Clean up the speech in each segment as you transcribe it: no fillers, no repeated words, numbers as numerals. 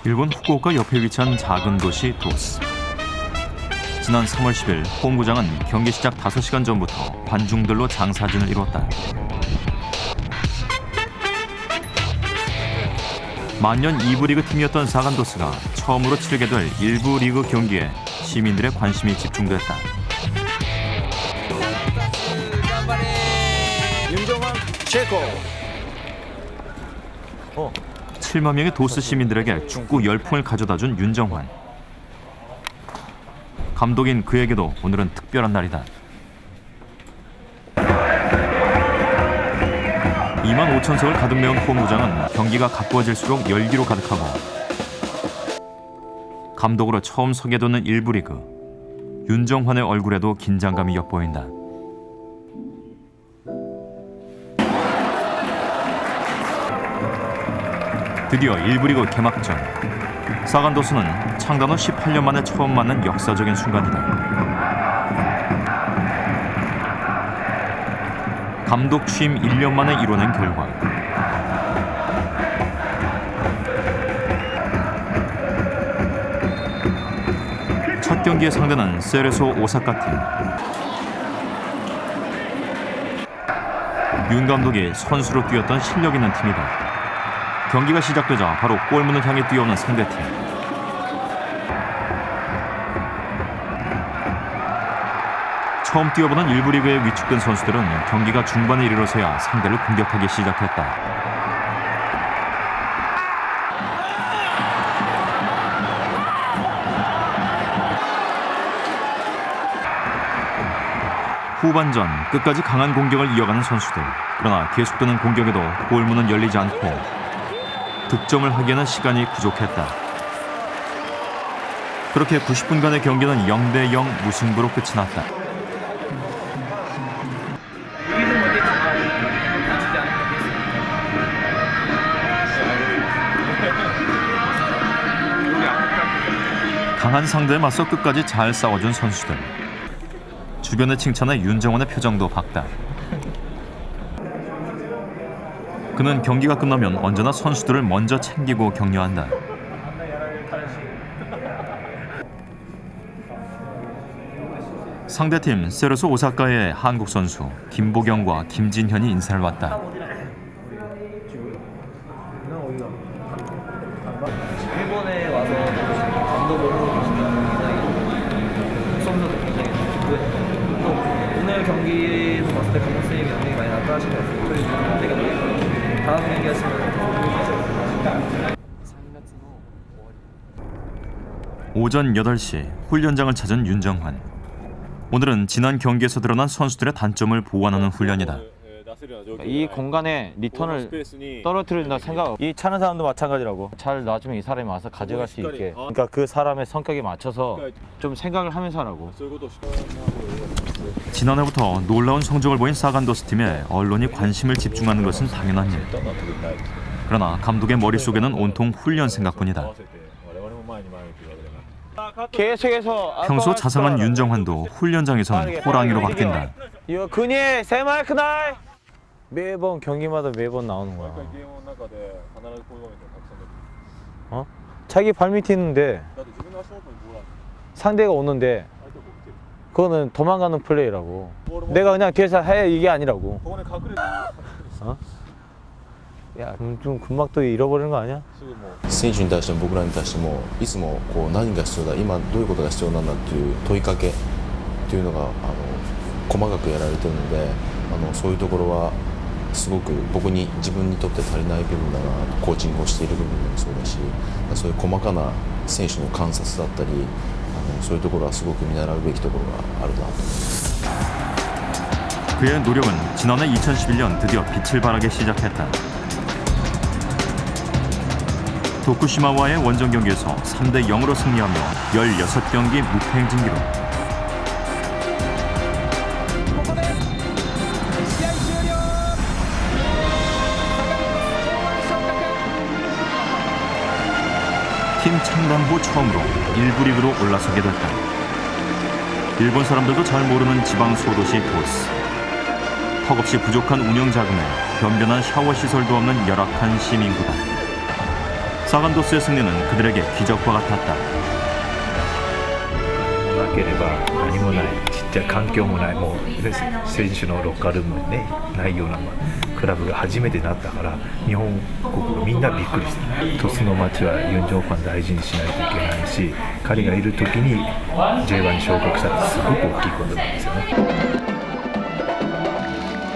일본 후쿠오카 옆에 위치한 작은 도시 도스. 지난 3월 10일 홈구장은 경기 시작 5시간 전부터 관중들로 장사진을 이뤘다. 만년 2부 리그 팀이었던 사간도스가 처음으로 치르게 될 1부 리그 경기에 시민들의 관심이 집중됐다. 윤정환 체코. 7만 명의 도스 시민들에게 축구 열풍을 가져다준 윤정환. 감독인 그에게도 오늘은 특별한 날이다. 2만 5천석을 가득 메운 홈구장은 경기가 가까워질수록 열기로 가득하고 감독으로 처음 서게 되는 1부 리그. 윤정환의 얼굴에도 긴장감이 엿보인다. 드디어 1부 리그 개막전. 사간도스는 창단 후 18년 만에 처음 맞는 역사적인 순간이다. 감독 취임 1년 만에 이뤄낸 결과 첫 경기의 상대는 세레소 오사카 팀. 윤 감독이 선수로 뛰었던 실력 있는 팀이다. 경기가 시작되자 바로 골문을 향해 뛰어오는 상대팀. 처음 뛰어보는 1부 리그에 위축된 선수들은 경기가 중반에 이르러서야 상대를 공격하기 시작했다. 후반전 끝까지 강한 공격을 이어가는 선수들. 그러나 계속되는 공격에도 골문은 열리지 않고 득점을 하기에는 시간이 부족했다. 그렇게 90분간의 경기는 0대0 무승부로 끝이 났다. 강한 상대에 맞서 끝까지 잘 싸워준 선수들. 주변의 칭찬에 윤정환의 표정도 밝다. 그는 경기가 끝나면 언제나 선수들을 먼저 챙기고 격려한다. 상대팀 세레소 오사카의 한국 선수 김보경과 김진현이 인사를 왔다. 일본에 와서 감독을 하고 계시는 선수도 굉장히 기쁘고 또 오늘 경기에서 봤을 때 감독 선생님이 굉장히 많이 나타나신 것 같아요. 저희 되게 다음 경기 하시면 오전 8시 훈련장을 찾은 윤정환. 오늘은 지난 경기에서 드러난 선수들의 단점을 보완하는 훈련이다. 이 공간에 리턴을 떨어뜨린다 생각. 이 차는 사람도 마찬가지라고. 잘 놔주면 이 사람이 와서 가져갈 수 있게. 그러니까 그 사람의 성격에 맞춰서 좀 생각을 하면서 하라고. 지난해부터 놀라운 성적을 보인 사간도스 팀에 언론이 관심을 집중하는 것은 당연한 일. 그러나 감독의 머릿속에는 온통 훈련 생각뿐이다. 계속해서 평소 자상한 윤정환도 훈련장에서는 호랑이로 바뀐다. 이거 근이 세마이크나이. 매번 경기마다 매번 나오는 거야. 자기 발밑에 있는데 상대가 오는데 그거는 도망가는 플레이라고. 내가 그냥 뒤에서 해 이게 아니라고. 야, 좀 금방 또 잃어버리는 거 아니야? 選手に対しても僕らに対してもいつもこう何が必要だ今どういうことが必要なんだっていう問いかけっていうのが細かくやられてるのでそういうところはすごく僕に自分にとって足りない部分だなとコーチングをしている部分でもそうだしそういう細かな選手の観察だったりそういうところはすごく見習うべきところがあるなと思います。 그의 노력은 지난해 2011년 드디어 빛을 발하기 시작했다. 도쿠시마와의 원정 경기에서 3대 0으로 승리하며 16경기 무패 행진 기록. 팀 창단 후 처음으로 1부 리그로 올라서게 됐다. 일본 사람들도 잘 모르는 지방 소도시 도스. 턱없이 부족한 운영 자금에 변변한 샤워 시설도 없는 열악한 시민구단. 사간도스의 승리는 그들에게 기적과 같았다. なければ何もないちっちゃい環境もないもう選手のロッカールームにねないようなクラブが初めてなったから日本国がみんなびっくりしてる鳥栖の町はユン・ジョンファン大事にしないといけないし彼がいる時に J1 に昇格したってすごく大きいことなんですよね。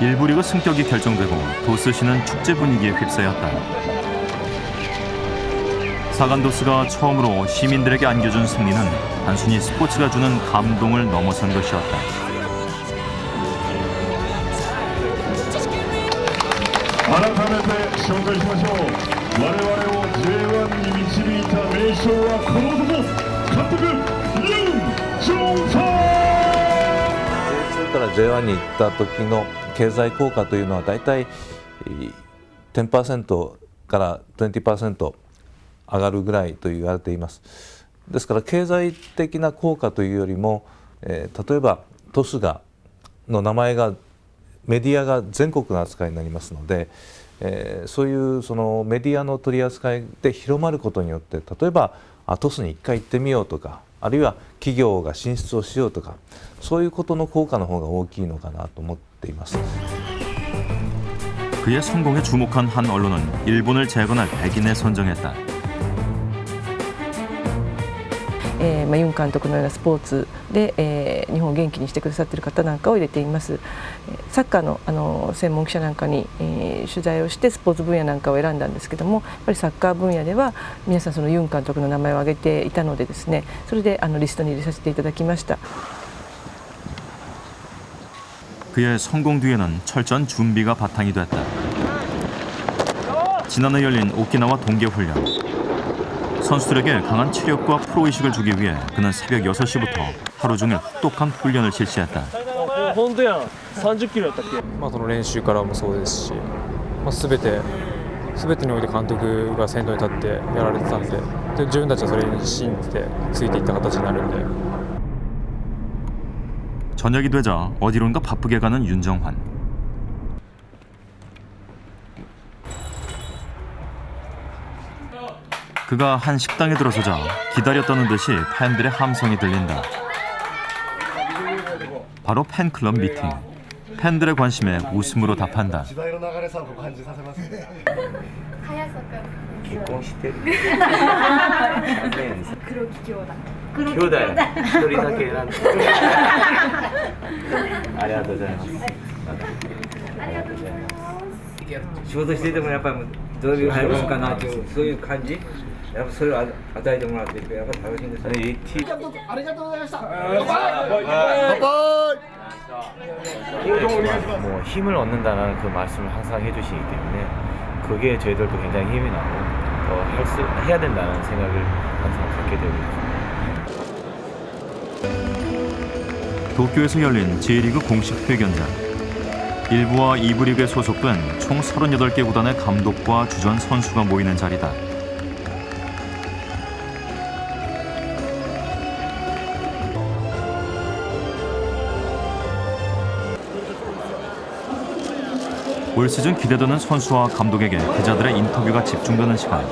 일부 리그 승격이 결정되고 도스시는 축제 분위기에 휩싸였다. 사간도스가 처음으로 시민들에게 안겨준 승리는 단순히 스포츠가 주는 감동을 넘어선 것이었다. J2 から J1 に行った時の経済効果というのはだいたい 10% から 20% 上がるぐらいと言われています。ですから経済的な効果というよりも、例えばトスの名前がメディアが全国の扱いになりますので、そういうそのメディアの取り扱いで広まることによって例えばトスに一回行ってみようとかあるいは企業が進出をしようとかそういうことの効果の方が大きいのかなと思っています。 그의 성공에 주목한 한 언론은 일본을 재건할 백인에 선정했다. ユン監督のようなスポーツで、日本を元気にしてくださっている方なんかを入れています。サッカーの、専門記者なんかに、取材をしてスポーツ分野なんかを選んだんですけどもやっぱりサッカー分野では皆さんそのユン監督の名前を挙げていたのでですねそれでリストに入れさせていただきました。 그의 성공 뒤에는 철저한 준비가 바탕이 됐다. 지난해 열린 오키나와 동계훈련. 선수들에게 강한 체력과 프로의식을 주기 위해 그는 새벽 6시부터 하루 종일 혹독한 훈련을 실시했다. 本当やん30キロやったっけその練習からもそうですし、全てにおいて監督が先頭に立ってやられてたんで、自分たちはそれに信じてついていった形になるんで 저녁이 되자 어디론가 바쁘게 가는 윤정환. 그가 한 식당에 들어서자 기다렸다는 듯이 팬들의 함성이 들린다. 바로 팬클럽 미팅. 팬들의 관심에 웃음으로 답한다. 結婚してる黒木兄弟兄弟一人だけ選んでありがとうございます。仕事しててもやっぱりどういう入るのかなっていうそういう感じやっぱそれを与えてもらっていくやっぱ楽しいんですよね。ありがとうございました。 뭐 힘을 얻는다는 그 말씀을 항상 해주시기 때문에 그게 저희들도 굉장히 힘이 나고 더 해야 된다는 생각을 항상 갖게 되고 있습니다. 도쿄에서 열린 J리그 공식 회견장. 1부와 2부 리그에 소속된 총 38개 구단의 감독과 주전 선수가 모이는 자리다. 올 시즌 기대되는 선수와 감독에게 기자들의 인터뷰가 집중되는 시간.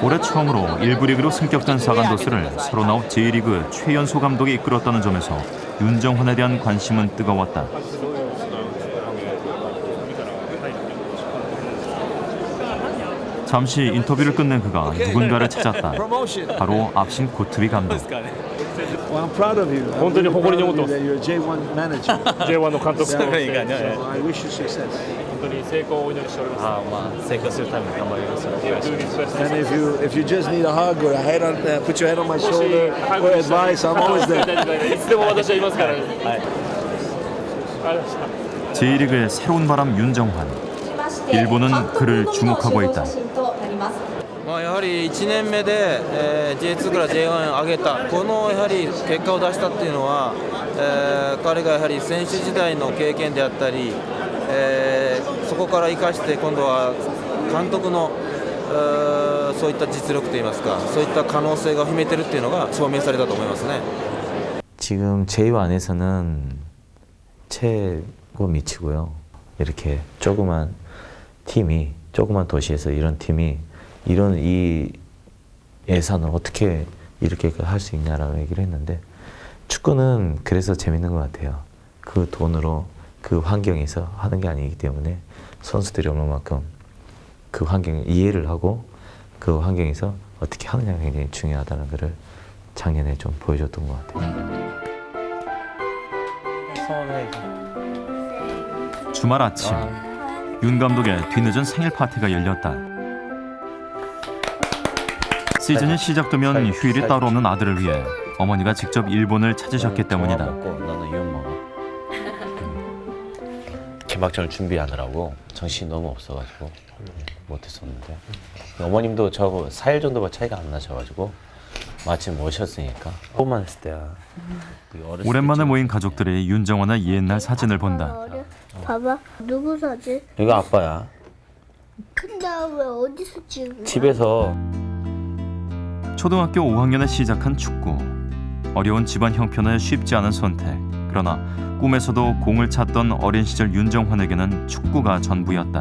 올해 처음으로 1부 리그로 승격된 사간도스를 새로 나온 J리그 최연소 감독이 이끌었다는 점에서 윤정환에 대한 관심은 뜨거웠다. 잠시 인터뷰를 끝낸 그가 누군가를 찾았다. 바로 앞신 고트비 감독. Well, I'm proud of you. 本当に誇りに思ってます。You're a J1 manager. J1 の監督。So I wish you success. 本当に成功をお祈りしております。成功するために頑張ります。And if you just need a hug or a head on, put your head on my shoulder or advice, I'm always there. いつでも私はいますから。はい。 J리그의 새로운 바람 윤정환. 일본은 그를 주목하고 있다. やはり1年目で、J2 から J1 上げたこのやはり結果を出したっていうのは、彼がやはり選手時代の経験であったり、そこから生かして今度は監督のそういった実力といいますかそういった可能性が秘めてるっていうのが証明されたと思いますね. 지금 J1에서는 최고 미치고요. 이렇게 조그만 도시에서 이런 팀이 이런 이 예산을 어떻게 이렇게 할 수 있냐라고 얘기를 했는데 축구는 그래서 재밌는 것 같아요. 그 돈으로 그 환경에서 하는 게 아니기 때문에 선수들이 얼마만큼 그 환경을 이해를 하고 그 환경에서 어떻게 하느냐가 굉장히 중요하다는 것을 작년에 좀 보여줬던 것 같아요. 주말 아침 윤 감독의 뒤늦은 생일 파티가 열렸다. 시즌이 시작되면 휴일이 따로 없는 아들을 위해 어머니가 직접 일본을 찾으셨기 때문이다. 나는 이혼 먹어. 개막전을 준비하느라고 정신이 너무 없어가지고 못했었는데 어머님도 저하고 4일 정도가 차이가 안 나셔가지고 마침 모셨으니까 조금만 했을 때야. 오랜만에 모인 가족들이 윤정환의 옛날 사진을 본다. 봐봐, 누구 사진? 이거 아빠야. 근데 왜 어디서 찍은 거야? 집에서. 초등학교 5학년에 시작한 축구. 어려운 집안 형편에 쉽지 않은 선택. 그러나 꿈에서도 공을 찾던 어린 시절 윤정환에게는 축구가 전부였다.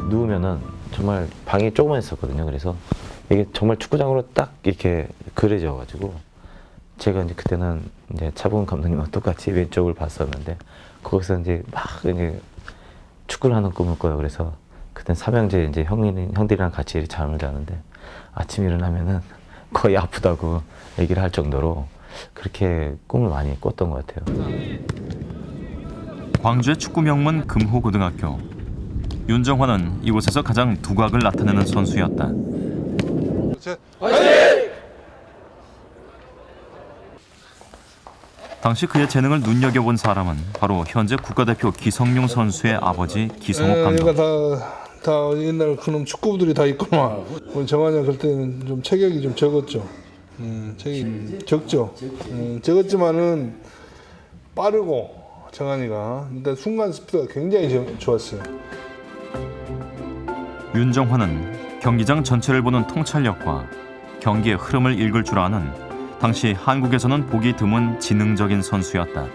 누우면은 정말 방이 조그만 했었거든요. 그래서 이게 정말 축구장으로 딱 이렇게 그려져가지고 제가 이제 그때는 이제 차범근 감독님과 똑같이 왼쪽을 봤었는데 거기서 이제 막 이제 축구를 하는 꿈을 꿔요. 그래서 그때 삼형제 이제 형들이랑 같이 잠을 자는데 아침 일어나면은 거의 아프다고 얘기를 할 정도로 그렇게 꿈을 많이 꿨던 것 같아요. 광주의 축구 명문 금호고등학교. 윤정환은 이곳에서 가장 두각을 나타내는 선수였다. 당시 그의 재능을 눈여겨본 사람은 바로 현재 국가대표 기성용 선수의 아버지 기성욱 감독. 다 옛날 그놈 축구부들이 다 있구만. 정환이 형 그때는 좀 체격이 좀 적었죠. 체격이 적죠. 적었지만은 빠르고 정환이가 일단 순간 스피드가 굉장히 좋았어요. 윤정환은 경기장 전체를 보는 통찰력과 경기의 흐름을 읽을 줄 아는 당시 한국에서는 보기 드문 지능적인 선수였다.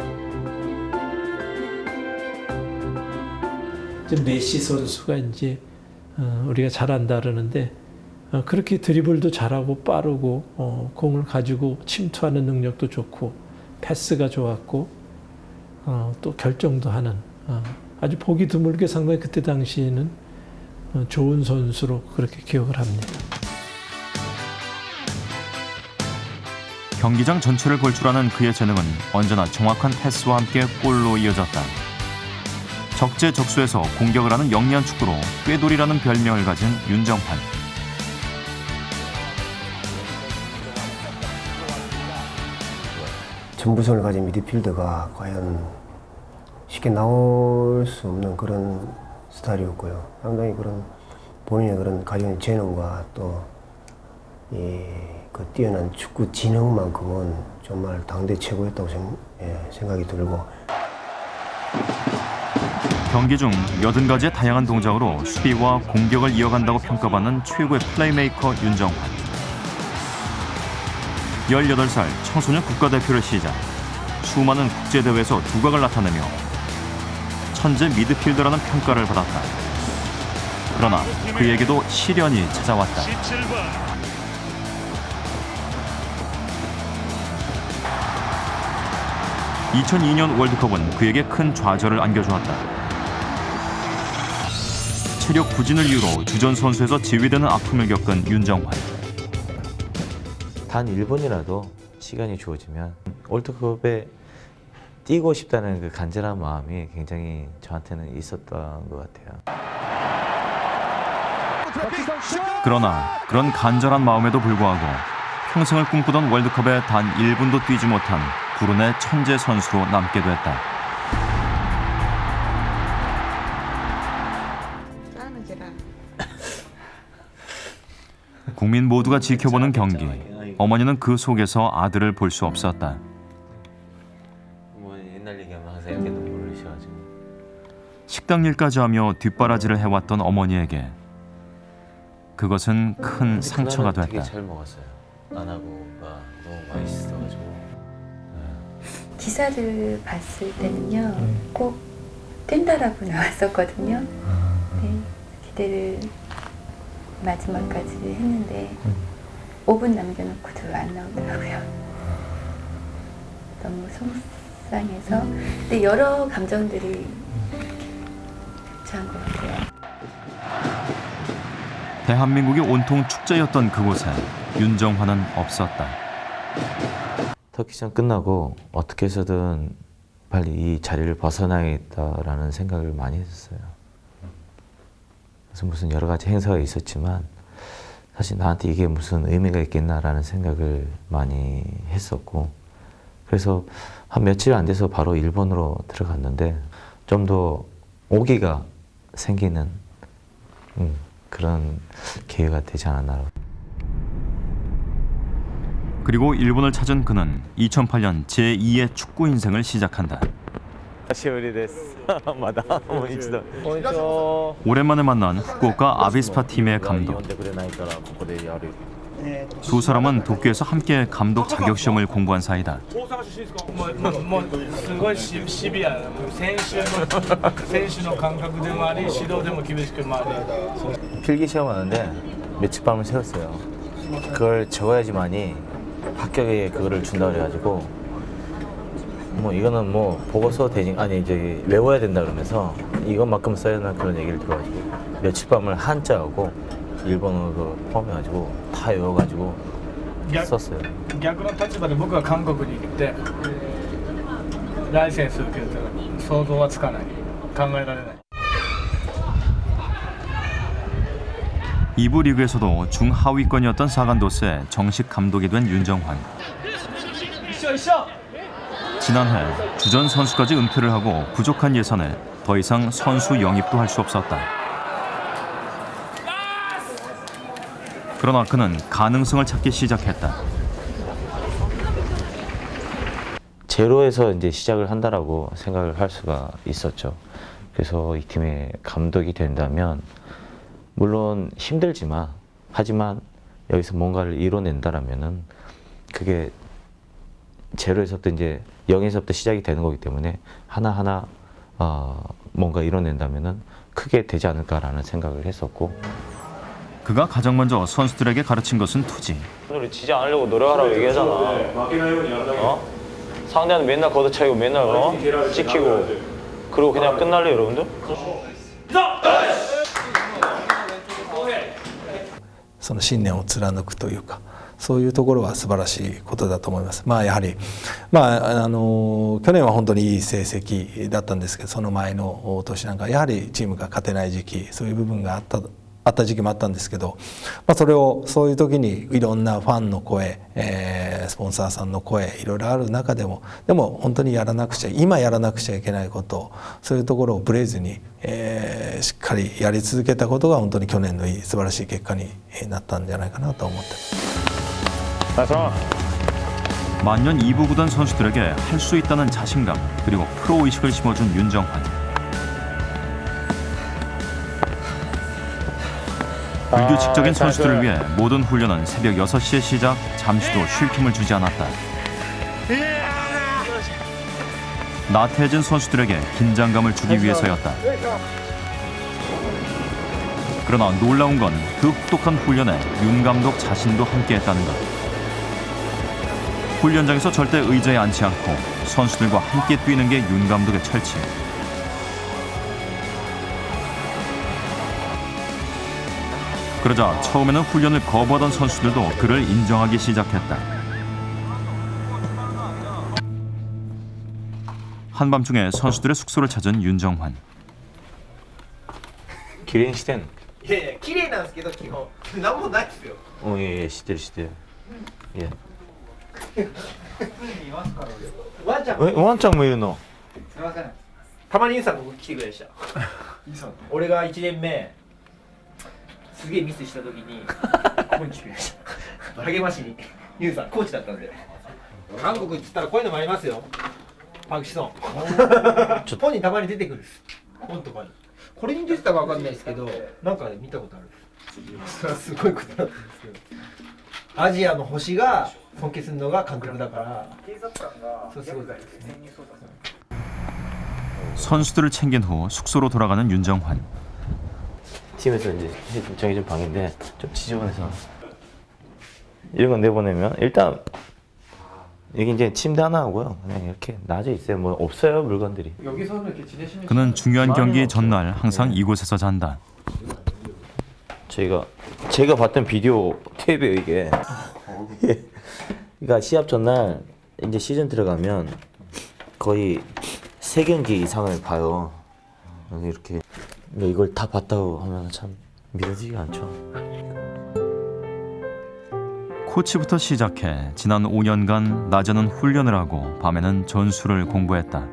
메시 선수가 이제 우리가 잘한다 그러는데 그렇게 드리블도 잘하고 빠르고 공을 가지고 침투하는 능력도 좋고 패스가 좋았고 또 결정도 하는 아주 보기 드물게 상당히 그때 당시에는 좋은 선수로 그렇게 기억을 합니다. 경기장 전체를 볼 줄 아는 그의 재능은 언제나 정확한 패스와 함께 골로 이어졌다. 적재적소에서 공격을 하는 영리한 축구로 꾀돌이라는 별명을 가진 윤정환. 전부성을 가진 미드필더가 과연 쉽게 나올 수 없는 그런 스타일이었고요. 상당히 그런 본인의 그런 가진 재능과 또 그 뛰어난 축구 지능만큼은 정말 당대 최고였다고 생각이 들고. 경기 중 80가지의 다양한 동작으로 수비와 공격을 이어간다고 평가받는 최고의 플레이메이커 윤정환. 18살 청소년 국가대표를 시작. 수많은 국제대회에서 두각을 나타내며 천재 미드필더라는 평가를 받았다. 그러나 그에게도 시련이 찾아왔다. 2002년 월드컵은 그에게 큰 좌절을 안겨주었다. 체력 부진을 이유로 주전 선수에서 제외되는 아픔을 겪은 윤정환. 단 1번이라도 시간이 주어지면 월드컵에 뛰고 싶다는 그 간절한 마음이 굉장히 저한테는 있었던 것 같아요. 그러나 그런 간절한 마음에도 불구하고 평생을 꿈꾸던 월드컵에 단 1분도 뛰지 못한 불운의 천재 선수로 남게 됐다. 국민 모두가 지켜보는 경기. 어머니는 그 속에서 아들을 볼 수 없었다. 뭐 옛날 얘기하면 항상 이렇게 눈물을 흘리셔가지고. 식당 일까지 하며 뒷바라지를 해왔던 어머니에게 그것은 큰 상처가 됐다. 되게 잘 먹었어요. 안하고가 너무 맛있어가지고. 기사를 봤을 때는요, 꼭 뛴다라고 나왔었거든요. 네, 기대를 마지막까지 했는데 5분 남겨놓고도 안 나오더라고요. 너무 속상해서. 근데 여러 감정들이 교차한 것 같아요. 대한민국이 온통 축제였던 그곳에 윤정환은 없었다. 터키전 끝나고 어떻게 해서든 빨리 이 자리를 벗어나야겠다라는 생각을 많이 했었어요. 그래서 무슨 여러 가지 행사가 있었지만 사실 나한테 이게 무슨 의미가 있겠나라는 생각을 많이 했었고, 그래서 한 며칠 안 돼서 바로 일본으로 들어갔는데 좀 더 오기가 생기는 그런 기회가 되지 않았나. 그리고 일본을 찾은 그는 2008년 제2의 축구 인생을 시작한다. 오랜만에 만난 후쿠오카 아비스파 팀의 감독. 두 사람은 도쿄에서 함께 감독 자격 시험을 공부한 사이다. 필기 시험하는데 며칠 밤을 새웠어요. 그걸 적어야지만이 합격에 그거를 준다 그래가지고 뭐 이거는 뭐 보고 써도 되지, 아니 이제 외워야 된다 그러면서 이것만큼 써야 한다는 그런 얘기를 들어가지고 며칠 밤을 한자하고 일본어도 포함해가지고 다 외워가지고 썼어요. 逆の立場で僕が韓国に行ってライセンス受けたら想像はつかない、考えられない。 2부 리그에서도 중하위권이었던 사간도스의 정식 감독이 된 윤정환. 지난해 주전 선수까지 은퇴를 하고 부족한 예산에 더 이상 선수 영입도 할 수 없었다. 그러나 그는 가능성을 찾기 시작했다. 제로에서 이제 시작을 한다라고 생각을 할 수가 있었죠. 그래서 이 팀의 감독이 된다면 물론 힘들지만 하지만 여기서 뭔가를 이뤄낸다라면은 그게 제로에서부터 이제 0에서부터 시작이 되는 거기 때문에 하나하나 뭔가 이뤄낸다면은 크게 되지 않을까라는 생각을 했었고, 그가 가장 먼저 선수들에게 가르친 것은 투지. 우리 지지 않으려고 노력하라고 얘기하잖아. 어? 상대는 맨날 걷어차이고 맨날 찍히고 그리고 그냥 끝날래 여러분들? その信念を貫くというか、そういうところは素晴らしいことだと思います。やはり、去年は本当にいい成績だったんですけど、その前の年なんかやはりチームが勝てない時期、そういう部分があった時期もあったんですけど、そういう時にいろんなファンの声、スポンサーさんの声いろいろある中でも本当に今やらなくちゃいけないこと、そういうところをブレずに、しっかりやり続けたことが本当に去年の素晴らしい結果になったんじゃないかなと思ってます。 만년 2부 구단 선수들에게 할 수 있다는 자신감 그리고 프로 의식을 심어준 윤정환. 불규칙적인 선수들을 위해 모든 훈련은 새벽 6시에 시작, 잠시도 쉴 틈을 주지 않았다. 나태해진 선수들에게 긴장감을 주기 위해서였다. 그러나 놀라운 건 그 혹독한 훈련에 윤 감독 자신도 함께했다는 것. 훈련장에서 절대 의자에 앉지 않고 선수들과 함께 뛰는 게 윤 감독의 철칙. 그러자 처음에는 훈련을 거부하던 선수들도 그를 인정하기 시작했다. 한밤중에 선수들의 숙소를 찾은 윤정환. きれいにしてんの? いやいや、綺麗なんですけど基本なんもないですよ。いやいや知ってる知ってる。いや。ワンちゃんもいるの? すみません。たまにユンさん僕来てくれでした。俺が1年目すげえミスした時にここに来てくれました。励ましにユンさんコーチだったんで。韓国って言ったらこういうのもありますよ。パクシソン。本にたまに出てくる。本とかに。これに出てたかわかんないですけど、なんか見たことある。それはすごいことなんですけど。アジアの星が尊敬するのが監督だから。そうすごいですね。 선수들을 챙긴 후 숙소로 돌아가는 윤정환. 팀에서 이제 정해진 방인데 좀 지저분해서 이런 거 내보내면 일단 여기 이제 침대 하나 하고요. 그냥 이렇게 놔져 있어요. 뭐 없어요 물건들이. 여기서는 이렇게 지내시는 그는 중요한 경기 전날 항상 이곳에서 잔다. 제가 봤던 비디오 테이프예요 이게. 그러니까 시합 전날 이제 시즌 들어가면 거의 3경기 이상을 봐요. 이렇게 이걸 다 봤다고 하면 참 믿어지지가 않죠. 코치부터 시작해 지난 5년간 낮에는 훈련을 하고 밤에는 전술을 공부했다.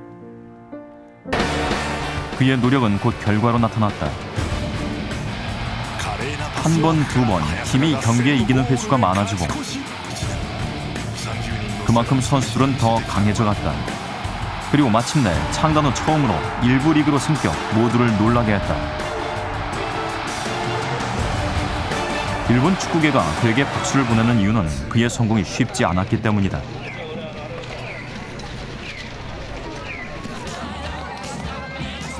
그의 노력은 곧 결과로 나타났다. 한 번, 두 번 팀이 경기에 이기는 횟수가 많아지고 그만큼 선수들은 더 강해져 갔다. 그리고 마침내 창단 후 처음으로 일부 리그로 승격, 모두를 놀라게 했다. 일본 축구계가 그에게 박수를 보내는 이유는 그의 성공이 쉽지 않았기 때문이다.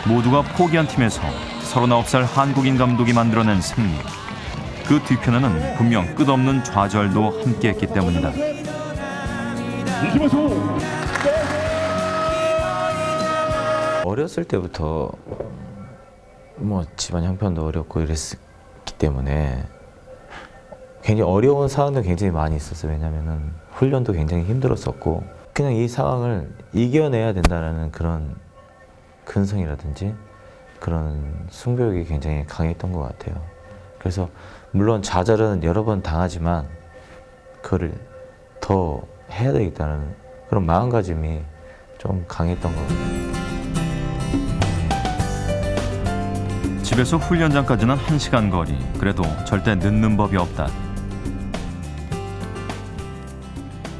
모두가 포기한 팀에서 39살 한국인 감독이 만들어낸 승리. 그 뒤편에는 분명 끝없는 좌절도 함께했기 때문이다. 어렸을 때부터 뭐 집안 형편도 어렵고 이랬기 때문에 굉장히 어려운 상황도 굉장히 많이 있었어요. 왜냐면은 훈련도 굉장히 힘들었었고 그냥 이 상황을 이겨내야 된다는 그런 근성이라든지 그런 승부욕이 굉장히 강했던 것 같아요. 그래서 물론 좌절은 여러 번 당하지만 그거를 더 해야 되겠다는 그런 마음가짐이 좀 강했던 것 같아요. 집에서 훈련장까지는 1시간 거리. 그래도 절대 늦는 법이 없다.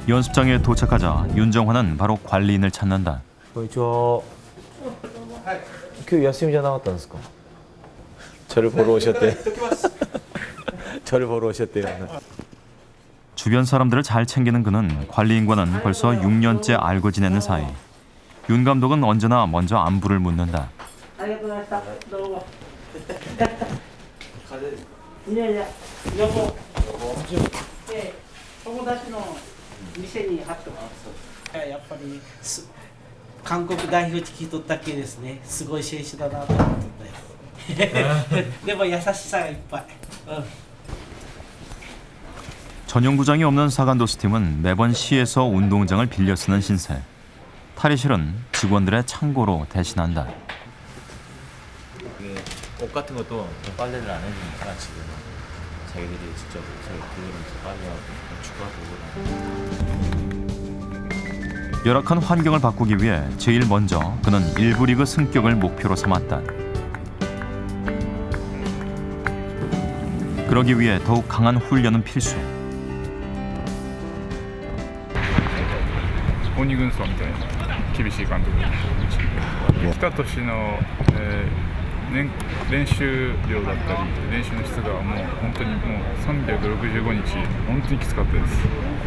연습장에 도착하자 윤정환은 바로 관리인을 찾는다. 저 그 야스미じゃなかったんですか? 저를 보러 오셨대. 저를 보러 오셨대요. 주변 사람들을 잘 챙기는 그는 관리인과는 벌써 6년째 알고 지내는 사이. 윤 감독은 언제나 먼저 안부를 묻는다. 한국代表聞き取ったけですね。すごい選手だなと思ったよ。でも優しさがいっぱい。 전용구장이 없는 사간도스 팀은 매번 시에서 운동장을 빌려 쓰는 신세. 탈의실은 직원들의 창고로 대신한다. 옷 같은 것도 빨래를 안 해주니까 지금 자기들이 직접 저희 빌리면서 빨래하고 축구하고. 열악한 환경을 바꾸기 위해 제일 먼저 그는 일부 리그 승격을 목표로 삼았다. 그러기 위해 더욱 강한 훈련은 필수. 鬼軍曹みたいな厳しい監督来た年の、練習量だったり練習の質がもう本当にもう365日本当にきつかったです。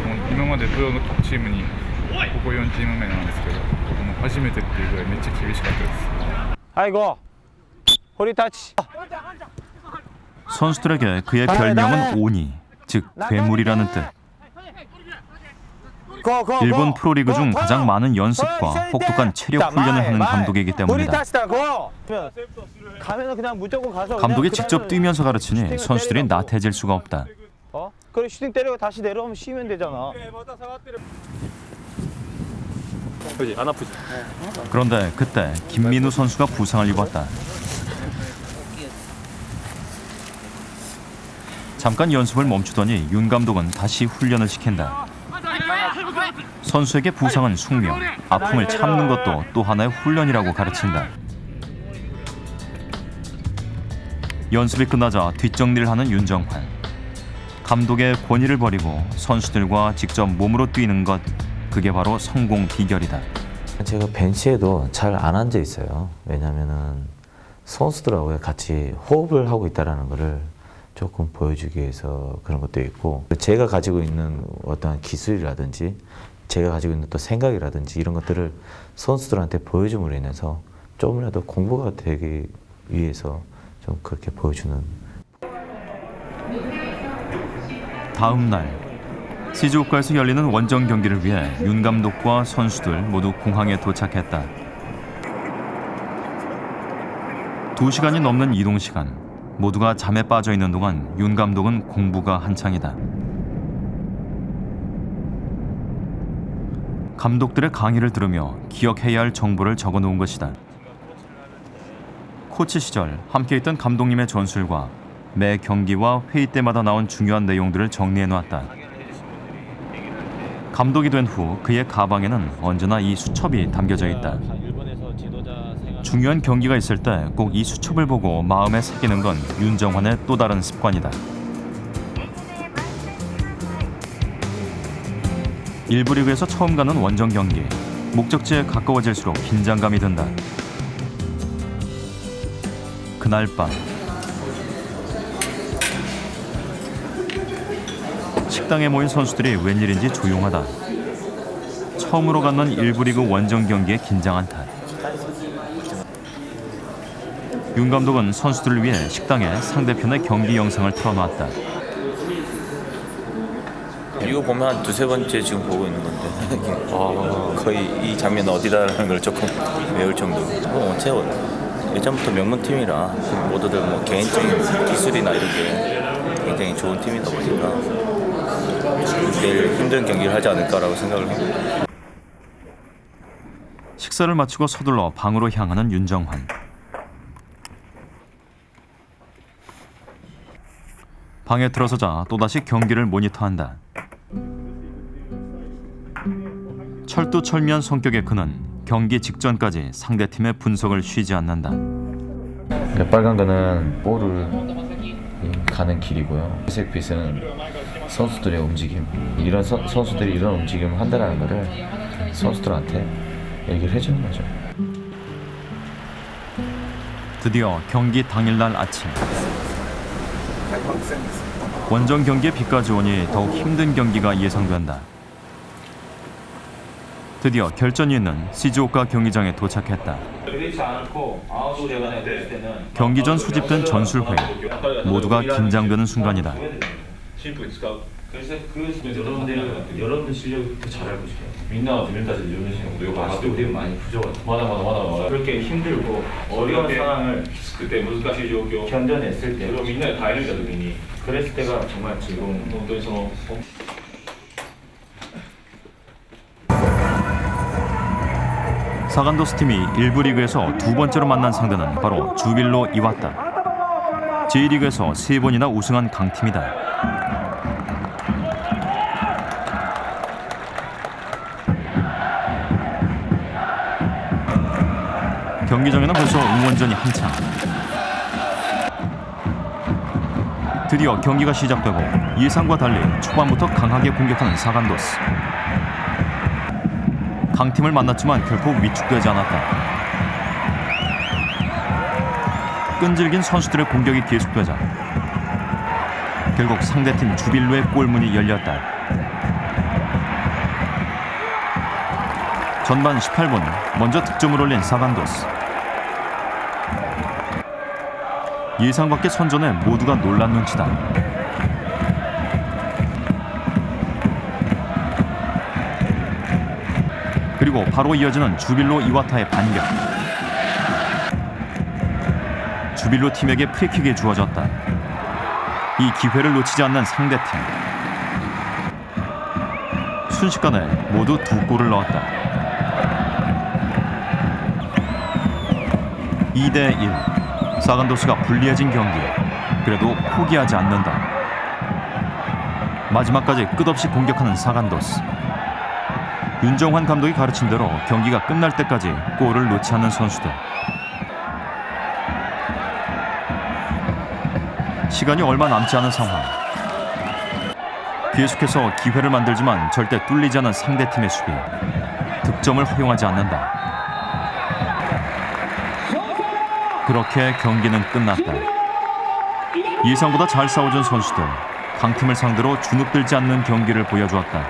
もう今までプロのチームにここ4チーム目なんですけどもう初めてっていうぐらいめっちゃ厳しかったです。 아이고 허리 타치. 선수들에게 그의 별명은 오니, 즉 괴물이라는 뜻. 일본 프로리그 중 가장 많은 연습과 혹독한 체력 훈련을 하는 감독이기 때문이다. 감독이 직접 뛰면서 가르치니 선수들이 나태해질 수가 없다. 그래 슈팅 때리고 다시 내려오면 쉬면 되잖아. 안 아프지? 그런데 그때 김민우 선수가 부상을 입었다. 잠깐 연습을 멈추더니 윤 감독은 다시 훈련을 시킨다. 선수에게 부상은 숙명, 아픔을 참는 것도 또 하나의 훈련이라고 가르친다. 연습이 끝나자 뒷정리를 하는 윤정환. 감독의 권위를 버리고 선수들과 직접 몸으로 뛰는 것, 그게 바로 성공 비결이다. 제가 벤치에도 잘 안 앉아 있어요. 왜냐면은 선수들하고 같이 호흡을 하고 있다는 것을 조금 보여주기 위해서 그런 것도 있고, 제가 가지고 있는 어떠한 기술이라든지 제가 가지고 있는 또 생각이라든지 이런 것들을 선수들한테 보여줌으로 인해서 조금이라도 공부가 되기 위해서 좀 그렇게 보여주는. 다음 날 시즈오카에서 열리는 원정 경기를 위해 윤 감독과 선수들 모두 공항에 도착했다. 2시간이 넘는 이동 시간. 모두가 잠에 빠져 있는 동안 윤 감독은 공부가 한창이다. 감독들의 강의를 들으며 기억해야 할 정보를 적어놓은 것이다. 코치 시절 함께했던 감독님의 전술과 매 경기와 회의 때마다 나온 중요한 내용들을 정리해놓았다. 감독이 된 후 그의 가방에는 언제나 이 수첩이 담겨져 있다. 중요한 경기가 있을 때 꼭 이 수첩을 보고 마음에 새기는 건 윤정환의 또 다른 습관이다. 1부 리그에서 처음 가는 원정 경기. 목적지에 가까워질수록 긴장감이 든다. 그날 밤 식당에 모인 선수들이 웬일인지 조용하다. 처음으로 갖는 1부 리그 원정 경기에 긴장한 탓. 윤 감독은 선수들을 위해 식당에 상대편의 경기 영상을 틀어놨다. 이거 보면 한 두세 번째 지금 보고 있는 건데 거의 이 장면 어디다라는 걸 조금 외울 정도로 제 예전부터 명문팀이라 모두들 뭐 개인적인 기술이나 이런 게 굉장히 좋은 팀이다 보니까 내일 힘든 경기를 하지 않을까라고 생각을 합니다. 식사를 마치고 서둘러 방으로 향하는 윤정환. 방에 들어서자 또다시 경기를 모니터한다. 철두철미한 성격의 그는 경기 직전까지 상대팀의 분석을 쉬지 않는다. 빨간 거는 볼을 가는 길이고요. 회색 빛은 선수들의 움직임. 이런 선수들이 이런 움직임을 한다는 거를 선수들한테 얘기를 해주는 거죠. 드디어 경기 당일날 아침. 원정 경기에 비까지 오니 더욱 힘든 경기가 예상된다. 드디어 결전이 있는 시즈오카 경기장에 도착했다. 경기 전 소집된 전술회의. 모두가 긴장되는 순간이다. 여러분들 실력이 더 잘 알고 있어요. 민나와 들면다지 이런 실력도 아직도 되게 많이 부족하죠. 마다. 그렇게 힘들고 어려운 상황을 그때 무슨状況 견뎌냈을 때, 그리고 민나에 다 이루다時に 그랬을 때가 정말 즐거운. 또その 사간도스 팀이 1부 리그에서 두 번째로 만난 상대는 바로 주빌로 이와타. J리그에서 3번이나 우승한 강팀이다. 경기장에는 벌써 응원전이 한창. 드디어 경기가 시작되고 예상과 달리 초반부터 강하게 공격하는 사간도스. 강팀을 만났지만 결코 위축되지 않았다. 끈질긴 선수들의 공격이 계속되자 결국 상대팀 주빌로의 골문이 열렸다. 전반 18분 먼저 득점을 올린 사간도스. 예상 밖의 선전에 모두가 놀란 눈치다. 그리고 바로 이어지는 주빌로 이와타의 반격. 주빌로 팀에게 프리킥이 주어졌다. 이 기회를 놓치지 않는 상대팀. 순식간에 모두 2골을 넣었다. 2대1. 사간도스가 불리해진 경기. 그래도 포기하지 않는다. 마지막까지 끝없이 공격하는 사간도스. 윤정환 감독이 가르친 대로 경기가 끝날 때까지 골을 놓지 않는 선수들. 시간이 얼마 남지 않은 상황. 계속해서 기회를 만들지만 절대 뚫리지 않은 상대팀의 수비. 득점을 허용하지 않는다. 그렇게 경기는 끝났다. 예상보다 잘 싸워준 선수들. 강팀을 상대로 주눅들지 않는 경기를 보여주었다.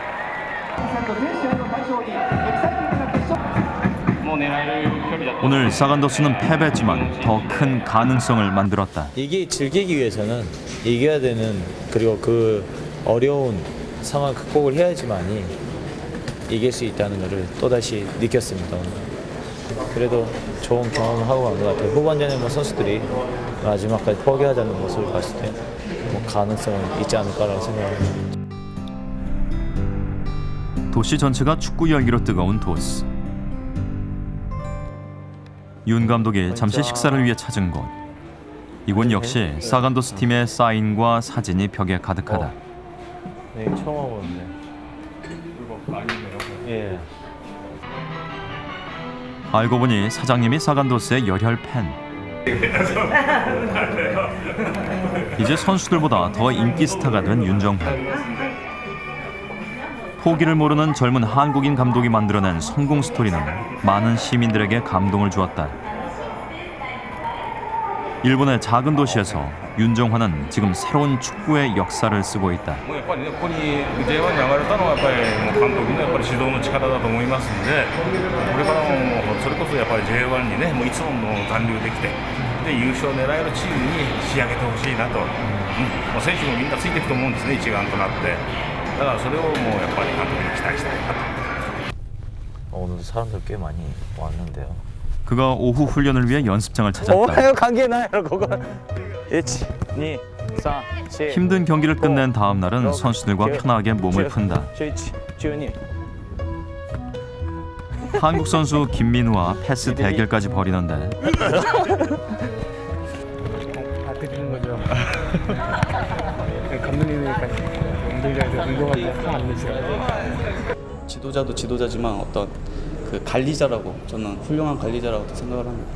오늘 사간도스는 패배했지만 더 큰 가능성을 만들었다. 이게 즐기기 위해서는 이겨야 되는, 그리고 그 어려운 상황 극복을 해야지만이 이길 수 있다는 것을 또다시 느꼈습니다. 그래도 좋은 경험을 하고 간 것 같아요. 후반전에 뭐 선수들이 마지막까지 포기하자는 모습을 봤을 때 뭐 가능성은 있지 않을까라고 생각합니다. 도시 전체가 축구 열기로 뜨거운 도스. 윤 감독이 잠시 식사를 위해 찾은 곳. 이곳 역시 사간도스 팀의 사인과 사진이 벽에 가득하다. 네, 처음 와보는데. 예. 알고 보니 사장님이 사간도스의 열혈 팬. 이제 선수들보다 더 인기 스타가 된 윤정환. 포기를 모르는 젊은 한국인 감독이 만들어낸 성공 스토리는 많은 시민들에게 감동을 주었다. 일본의 작은 도시에서 윤정환은 지금 새로운 축구의 역사를 쓰고 있다. やっぱりね、ここに J1 に上がれたのはやっぱりもう監督のやっぱり指導の力だと思いますので、これからもそれこそやっぱり J1 にね、もういつも残留できて、で優勝を狙えるチームに仕上げてほしいなと、もう選手もみんなついていくと思うんですね、一丸となって。だからそれをもうやっぱり監督に期待したいなと。 오늘도 사람들 꽤 많이 왔는데요. 그가 오후 훈련을 위해 연습장을 찾았다. 관계나요, 그거. 1, 2, 3, 4. 힘든 경기를 끝낸 다음 날은 선수들과 편하게 몸을 푼다. 12. 한국 선수 김민우와 패스 대결까지 벌이는데 드리는 거죠. 감독님이니까 엉덩이가 운동할 때안 되죠. 지도자도 지도자지만 어떤 그 관리자라고 저는 훌륭한 관리자라고 생각을 합니다.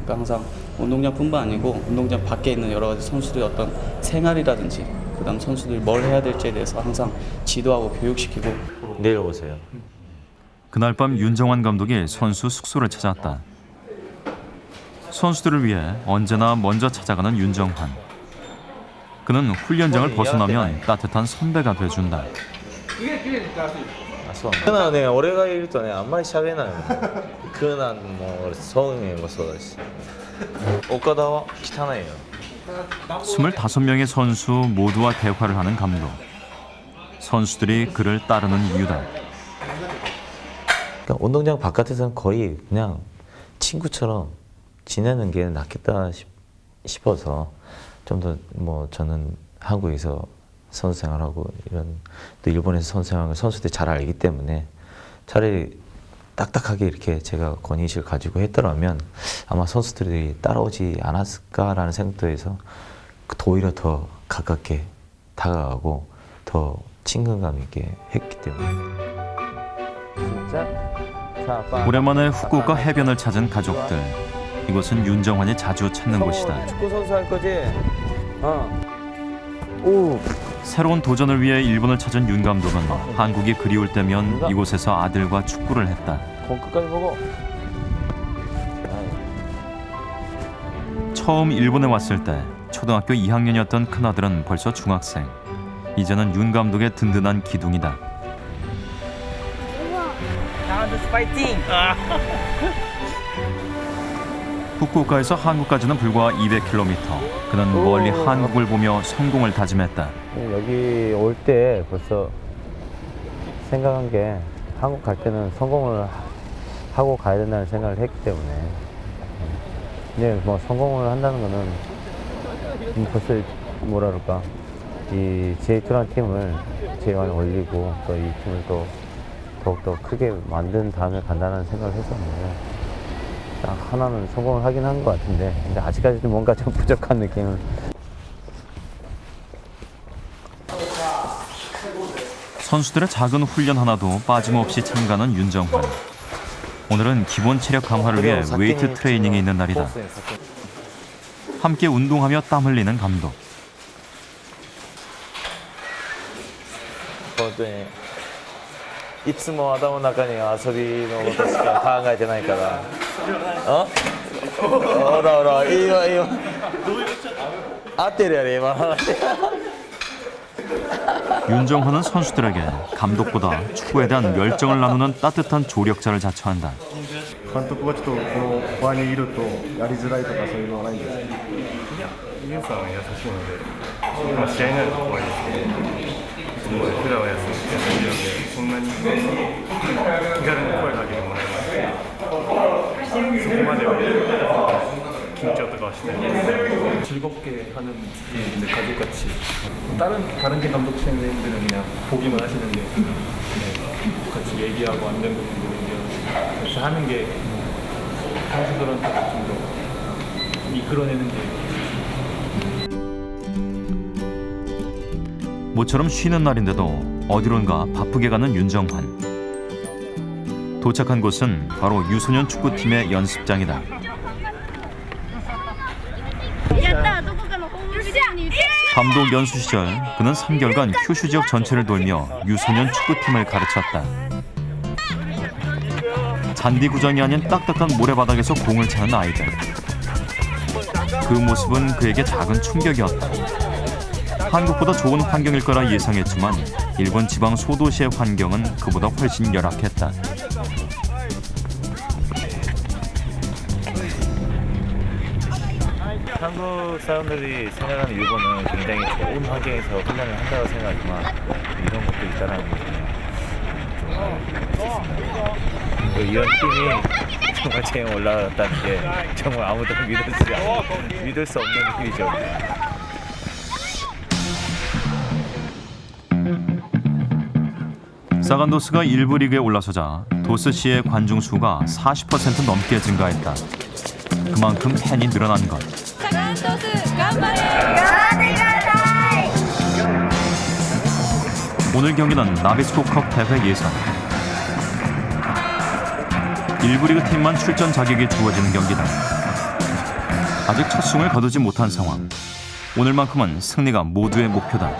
그러니까 항상 운동장뿐만 아니고 운동장 밖에 있는 여러 가지 선수들의 어떤 생활이라든지 그다음 선수들이 뭘 해야 될지에 대해서 항상 지도하고 교육시키고. 내일 오세요. 그날 밤 윤정환 감독이 선수 숙소를 찾았다. 선수들을 위해 언제나 먼저 찾아가는 윤정환. 그는 훈련장을 벗어나면 따뜻한 선배가 돼준다. そうなのね、俺がいるとね、あんまり喋れないもん。クーナンもソンエもそうだし。岡田は汚いよ。 25명의 선수 모두와 대화를 하는 감독. 선수들이 그를 따르는 이유다. 그러니까 운동장 바깥에서는 거의 그냥 친구처럼 지내는 게 낫겠다 싶어서 좀 더 뭐 저는 한국에서 선수 생활하고 이런 또 일본에서 선수 생활을 선수들이 잘 알기 때문에 차라리 딱딱하게 이렇게 제가 권위의식을 가지고 했더라면 아마 선수들이 따라오지 않았을까라는 생각도 해서 오히려 더 가깝게 다가가고 더 친근감 있게 했기 때문에. 오랜만에 후쿠오카 해변을 찾은 가족들. 이곳은 윤정환이 자주 찾는 곳이다. 축구 선수 할 거지? 오. 새로운 도전을 위해 일본을 찾은 윤 감독은 한국이 그리울 때면 이곳에서 아들과 축구를 했다. 끝까지 먹어. 처음 일본에 왔을 때 초등학교 2학년이었던 큰아들은 벌써 중학생. 이제는 윤 감독의 든든한 기둥이다. 파이팅! 후쿠오카에서 한국까지는 불과 200km. 그는 멀리 한국을 보며 성공을 다짐했다. 여기 올 때 벌써 생각한 게 한국 갈 때는 성공을 하고 가야 된다는 생각을 했기 때문에. 근데 뭐 성공을 한다는 거는 벌써 뭐라 그럴까, 이 J2라는 팀을 J1에 올리고 또 이 팀을 또 더욱더 크게 만든 다음에 간다는 생각을 했었는데 딱 하나는 성공을 하긴 한 것 같은데 근데 아직까지도 뭔가 좀 부족한 느낌은. 선수들의 작은 훈련 하나도 빠짐없이 참가하는 윤정환. 오늘은 기본 체력 강화를 위해 웨이트 트레이닝이 있는 날이다. 함께 운동하며 땀 흘리는 감독. いつも頭の中に遊びのことしか考えてないから。ほらほら、いいわいいわ。合ってるやろ今の話。 윤정환은 선수들에게 감독보다 축구에 대한 열정을 나누는 따뜻한 조력자를 자처한다. 監督はちょっとこの場にいるとやりづらいとかそういうのはないんですか？いや、ユンさんは優しいので、まあ、試合になると怖いですけど、普段は優しいので、そんなに気軽に声かけてもらえますけど、そこまでは緊張とかはしてないです。 즐겁게 하는 네, 가족같이 다른 게 감독 선생님들은 그냥 보기만 하시는데 네, 같이 얘기하고 안 된 부분도 얘기하고 같이 하는 게 선수들한테 좀 더 이끌어내는 게 모처럼 쉬는 날인데도 어디론가 바쁘게 가는 윤정환. 도착한 곳은 바로 유소년 축구팀의 연습장이다. 감독 연수 시절 그는 3개월간 휴슈 지역 전체를 돌며 유소년 축구팀을 가르쳤다. 잔디 구장이 아닌 딱딱한 모래바닥에서 공을 차는 아이들. 그 모습은 그에게 작은 충격이었다. 한국보다 좋은 환경일 거라 예상했지만 일본 지방 소도시의 환경은 그보다 훨씬 열악했다. 한국 사람들이 생각하는 일본은 굉장히 좋은 환경에서 훈련을 한다고 생각하지만 이런 것도 있다는 게 좀 이런 팀이 정말 제일 올라갔다는 게 정말 아무도 믿을 수 없는 일이죠. 사간도스가 1부 리그에 올라서자 도스시의 관중 수가 40% 넘게 증가했다. 그만큼 팬이 늘어난 것. 오늘 경기는 나비스코컵 대회 예선. 1부 리그 팀만 출전 자격이 주어지는 경기다. 아직 첫 승을 거두지 못한 상황. 오늘만큼은 승리가 모두의 목표다.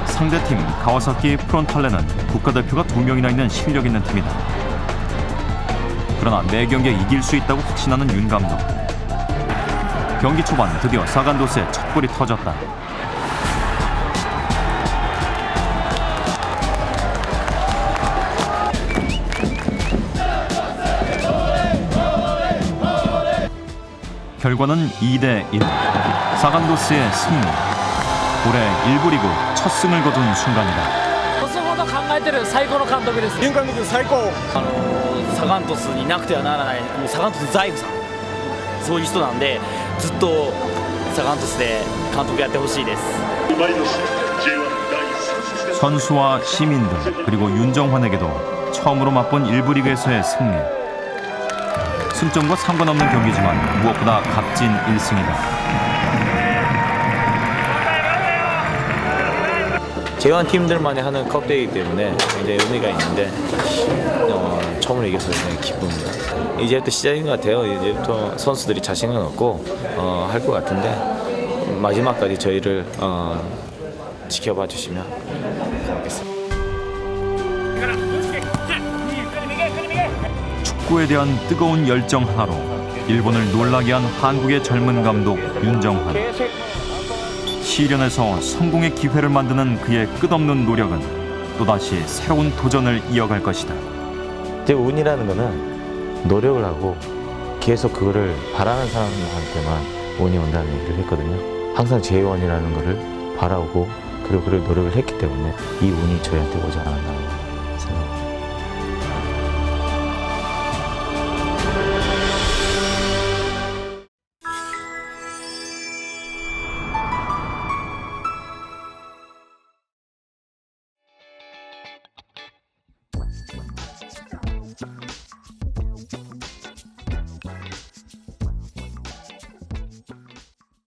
상대팀 가와사키 프론탈레는 국가대표가 2명이나 있는 실력 있는 팀이다. 그러나 매 경기에 이길 수 있다고 확신하는 윤 감독. 경기 초반 드디어 사간도스의 첫 골이 터졌다. 결과는 2대1. 사간도스의 승리. 올해 1부 리그 첫 승을 거둔 순간이다. 考えてる最高の監督です。윤監督最高。サガン鳥栖になくてはならない、もうサガン鳥栖財布さん、そういう人なんでずっとサガン鳥栖で監督やってほしいです。 선수와 시민들 그리고 윤정환에게도 처음으로 맛본 1부 리그에서의 승리. 승점과 상관없는 경기지만 무엇보다 값진 1승이다. J1 팀들만이 하는 컵대이기 때문에 굉장히 의미가 있는데 처음으로 이겨서 굉장히 기쁩니다. 이제부터 시작인 것 같아요. 이제부터 선수들이 자신감 얻고 할 것 같은데 마지막까지 저희를 지켜봐 주시면 고맙겠습니다. 축구에 대한 뜨거운 열정 하나로 일본을 놀라게 한 한국의 젊은 감독 윤정환. 시련에서 성공의 기회를 만드는 그의 끝없는 노력은 또다시 새로운 도전을 이어갈 것이다. 제 운이라는 거는 노력을 하고 계속 그거를 바라는 사람한테만 운이 온다는 얘기를 했거든요. 항상 제1이라는 거를 바라고 그리고 그걸 노력을 했기 때문에 이 운이 저희한테 오지 않았나.